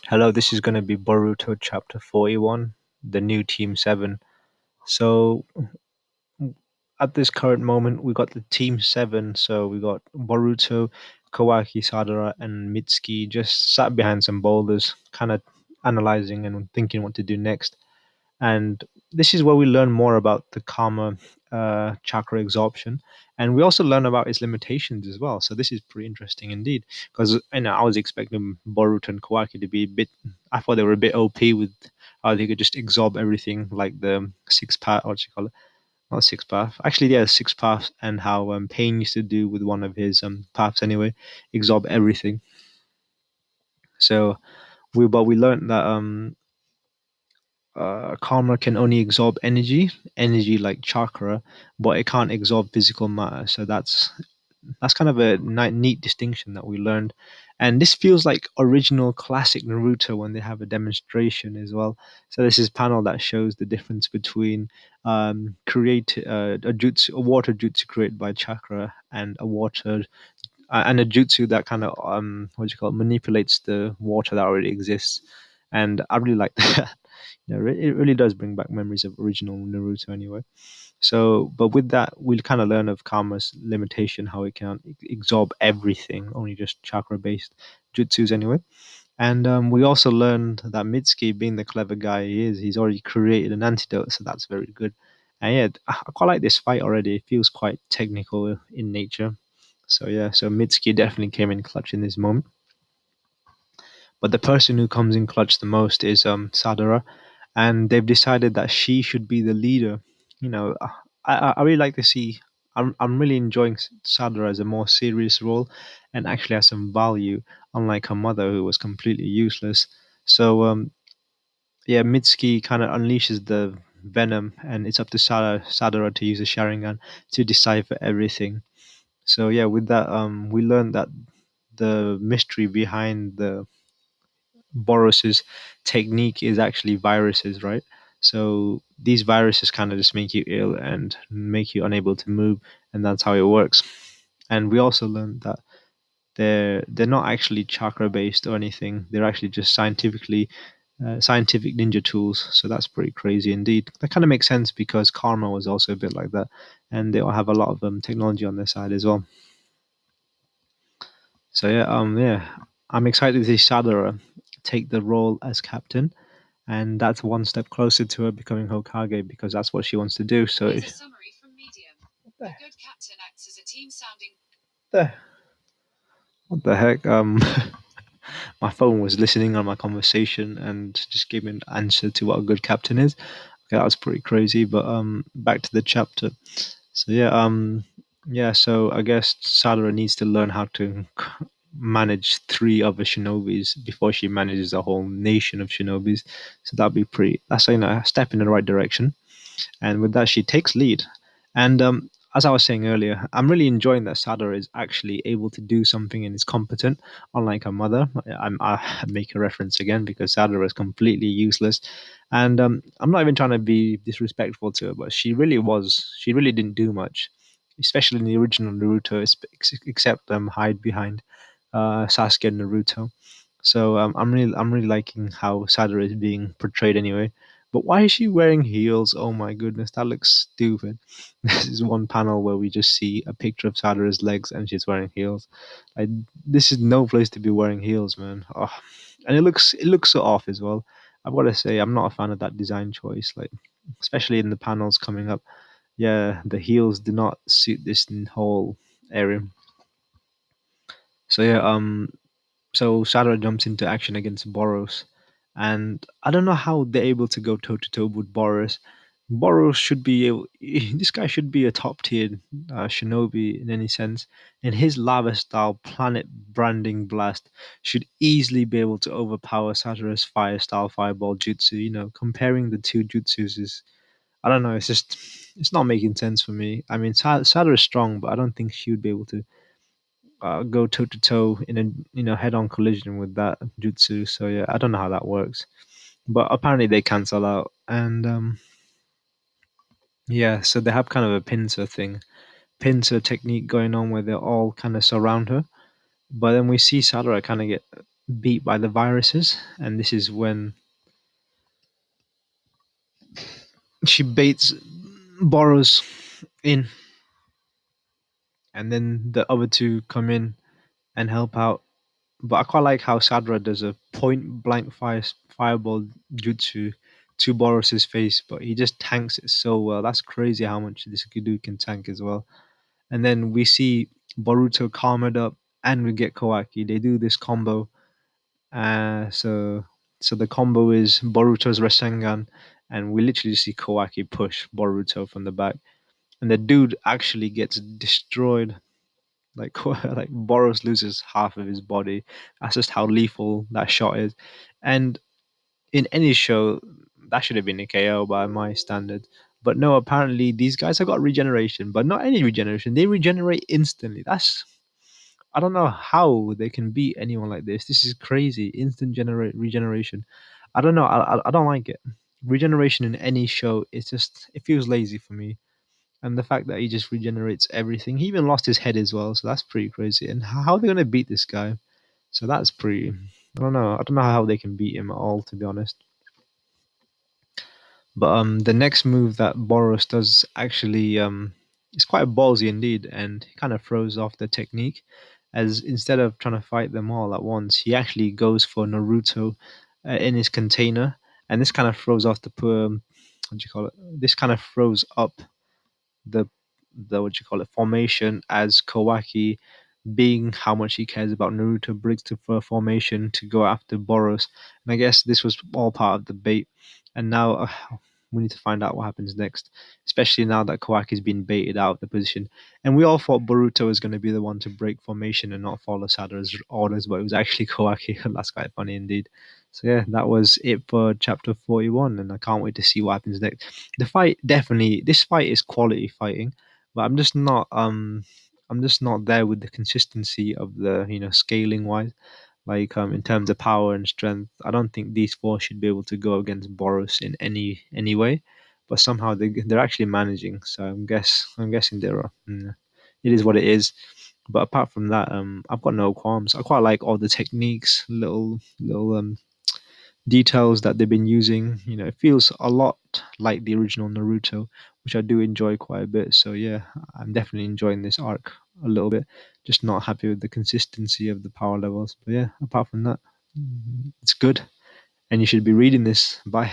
Hello, this is going to be Boruto chapter 41, the new Team 7. So, at this current moment, we got the Team 7. So, we got Boruto, Kawaki, Sadara, and Mitsuki just sat behind some boulders, kind of analyzing and thinking what to do next. And this is where we learn more about the karma chakra absorption, and we also learn about its limitations as well. So this is pretty interesting indeed, because I was expecting Boruto and Kawaki to be a bit. I thought they were a bit OP with how they could just absorb everything, like the six path. What do you call it? Not six path. Actually, yeah, six paths, and how Pain used to do with one of his paths anyway, absorb everything. So we learned that karma can only absorb energy like chakra, but it can't absorb physical matter. So that's kind of a neat distinction that we learned, and this feels like original classic Naruto when they have a demonstration as well. So this is panel that shows the difference between a water jutsu created by chakra and a jutsu that kind of what do you call it, manipulates the water that already exists. And I really like that. It really does bring back memories of original Naruto anyway. So, but with that, we'll kind of learn of karma's limitation, how it can absorb everything, only just chakra based jutsus anyway. And we also learned that Mitsuki, being the clever guy he is, he's already created an antidote, so that's very good. And yeah, I quite like this fight already. It feels quite technical in nature. So yeah, so Mitsuki definitely came in clutch in this moment. But the person who comes in clutch the most is Sadara, and they've decided that she should be the leader. You know, I really like to see. I'm really enjoying Sadara as a more serious role, and actually has some value, unlike her mother who was completely useless. So yeah, Mitsuki kind of unleashes the venom, and it's up to Sadara to use the Sharingan to decipher everything. So yeah, with that, we learned that the mystery behind the Boris's technique is actually viruses, right? So these viruses kind of just make you ill and make you unable to move, and that's how it works. And we also learned that they're not actually chakra based or anything. They're actually just scientific ninja tools. So that's pretty crazy indeed. That kind of makes sense because Karma was also a bit like that, and they all have a lot of technology on their side as well. So yeah, I'm excited to see Sadara take the role as captain, and that's one step closer to her becoming Hokage because that's what she wants to do. So, the, what the heck? My phone was listening on my conversation and just gave me an answer to what a good captain is. Okay, that was pretty crazy. But back to the chapter. So yeah. So I guess Sadara needs to learn how to manage three other shinobis before she manages a whole nation of shinobis. So that'd be pretty. That's a step in the right direction. And with that, she takes lead. And as I was saying earlier, I'm really enjoying that Sadara is actually able to do something and is competent, unlike her mother. I make a reference again because Sadara is completely useless, and I'm not even trying to be disrespectful to her, but she really was. She really didn't do much, especially in the original Naruto, except hide behind Sasuke and Naruto. So I'm really liking how Sadara is being portrayed anyway. But why is she wearing heels? Oh my goodness, that looks stupid. This is one panel where we just see a picture of Sadara's legs and she's wearing heels. Like this is no place to be wearing heels, man. Oh, and it looks so off as well. I've got to say I'm not a fan of that design choice. Like especially in the panels coming up. Yeah, the heels do not suit this whole area. So yeah, so Sadara jumps into action against Boros, and I don't know how they're able to go toe to toe with Boros. Boros should be able, this guy should be a top tier shinobi in any sense, and his lava style planet branding blast should easily be able to overpower Sadara's fire style fireball jutsu. Comparing the two jutsus is, I don't know, it's not making sense for me. I mean, Sadara is strong, but I don't think she would be able to go toe to toe in a head on collision with that jutsu. So yeah, I don't know how that works, but apparently they cancel out, and yeah, so they have kind of a pincer technique going on where they all kind of surround her, but then we see Sadara kind of get beat by the viruses, and this is when she baits Boros in, and then the other two come in and help out. But I quite like how Sidora does a point blank fireball jutsu to Boros's face, but he just tanks it so well. That's crazy how much this dude can tank as well. And then we see Boruto calm it up, and we get Kawaki. They do this combo. So the combo is Boruto's Rasengan, and we literally see Kawaki push Boruto from the back, and the dude actually gets destroyed. Like like Boros loses half of his body. That's just how lethal that shot is. And in any show, that should have been a KO by my standards. But no, apparently these guys have got regeneration, but not any regeneration. They regenerate instantly. That's I don't know how they can beat anyone like this. This is crazy. Instant generate regeneration. I don't know. I don't like it. Regeneration in any show, it's just it feels lazy for me. And the fact that he just regenerates everything. He even lost his head as well, so that's pretty crazy. And how are they gonna beat this guy? So that's pretty. I don't know. I don't know how they can beat him at all, to be honest. But the next move that Boros does actually is quite ballsy indeed, and he kind of throws off the technique. As instead of trying to fight them all at once, he actually goes for Naruto in his container, and this kind of throws off the what do you call it? This kind of throws up the what you call it formation as Kawaki, being how much he cares about Naruto, brings to formation to go after Boros. And I guess this was all part of the bait. And now we need to find out what happens next, especially now that Kawaki's been baited out of the position. And we all thought Boruto was going to be the one to break formation and not follow Sada's orders, but it was actually Kawaki. That's quite funny indeed. So yeah, that was it for chapter 41, and I can't wait to see what happens next. The fight definitely, this fight is quality fighting, but I'm just not there with the consistency of the scaling wise. Like in terms of power and strength, I don't think these four should be able to go against Boros in any way. But somehow they're actually managing. So I'm guessing it is what it is. But apart from that, I've got no qualms. I quite like all the techniques, little details that they've been using. It feels a lot like the original Naruto, which I do enjoy quite a bit. So yeah, I'm definitely enjoying this arc a little bit. Just not happy with the consistency of the power levels. But yeah, apart from that, it's good. And you should be reading this. Bye.